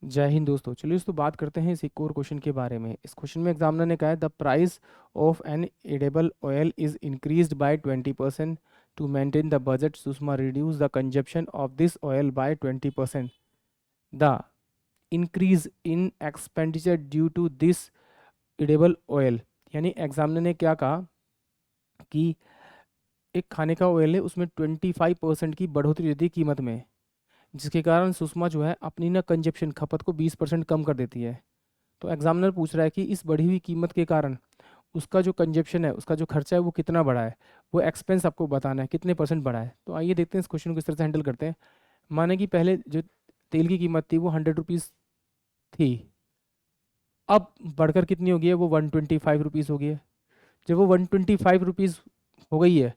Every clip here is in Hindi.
जय हिंद दोस्तों। चलिए दोस्तों बात करते हैं इस एक और क्वेश्चन के बारे में। इस क्वेश्चन में एग्जामिनर ने कहा है the price of an edible oil is increased by 20% to maintain the budget Sushma reduce the consumption of this oil by 20%। The increase in expenditure due to this edible oil, यानी एग्जामिनर ने क्या कहा कि एक खाने का ऑयल है उसमें 25% की बढ़ोतरी होती है कीमत में, जिसके कारण सुषमा जो है अपनी ना कंजप्शन खपत को 20% कम कर देती है। तो एग्जामिनर पूछ रहा है कि इस बढ़ी हुई कीमत के कारण उसका जो कंजप्शन है, उसका जो खर्चा है वो कितना बढ़ा है, वो एक्सपेंस आपको बताना है कितने परसेंट बढ़ा है। तो आइए देखते हैं इस क्वेश्चन को किस तरह से हैंडल करते हैं। माने कि पहले जो तेल की कीमत थी वो 100 रुपीज़ थी, अब बढ़कर कितनी हो गई है, वो 125 रुपीज़ हो गई है। जब वो 125 रुपीज़ हो गई है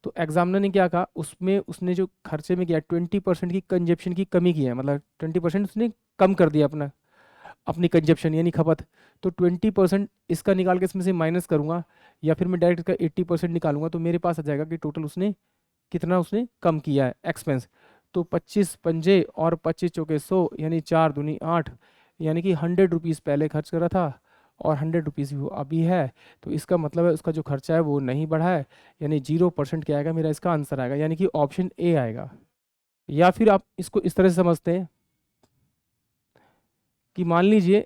तो एग्जामिनर ने क्या कहा, उसमें उसने जो खर्चे में किया 20% की कंजप्शन की कमी की है, मतलब 20% उसने कम कर दिया अपना अपनी कंजप्शन यानी खपत। तो 20% इसका निकाल के इसमें से माइनस करूंगा या फिर मैं डायरेक्ट इसका 80% निकालूंगा तो मेरे पास आ जाएगा कि टोटल उसने कितना उसने कम किया है एक्सपेंस। तो 25 पंजे और 25 चौके 100, यानी 4 दूनी 8, यानी कि 100 रुपीज़ पहले खर्च करा था और 100 रुपीज़ वो अभी है। तो इसका मतलब है उसका जो खर्चा है वो नहीं बढ़ा है, यानी 0% क्या आएगा, मेरा इसका आंसर आएगा, यानी कि ऑप्शन ए आएगा। या फिर आप इसको इस तरह से समझते हैं कि मान लीजिए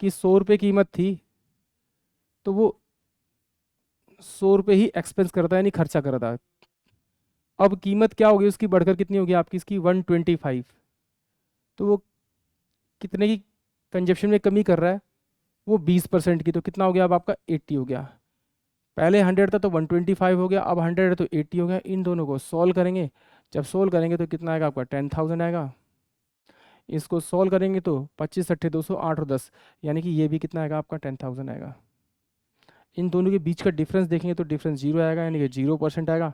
कि 100 रुपये कीमत थी तो वो 100 रुपये ही एक्सपेंस करता है यानी खर्चा करता है। अब कीमत क्या होगी उसकी बढ़कर कितनी होगी आपकी, इसकी 125। तो वो कितने की कंजप्शन में कमी कर रहा है, वो 20% की। तो कितना हो गया अब आपका 80 हो गया। पहले 100 था तो 125 हो गया, अब 100 है तो 80 हो गया। इन दोनों को सॉल्व करेंगे, जब सॉल्व करेंगे तो कितना आएगा आपका 10,000 आएगा। इसको सॉल्व करेंगे तो 25 × 8 = 200, 8 और 10, यानी कि ये भी कितना आएगा आपका 10,000 आएगा। इन दोनों के बीच का डिफरेंस देखेंगे तो डिफरेंस 0 आएगा, यानी कि 0% आएगा।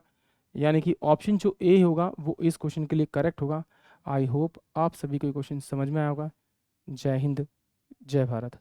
यानी कि ऑप्शन जो ए होगा वो इस क्वेश्चन के लिए करेक्ट होगा। आई होप आप सभी को क्वेश्चन समझ में आया होगा। जय हिंद, जय भारत।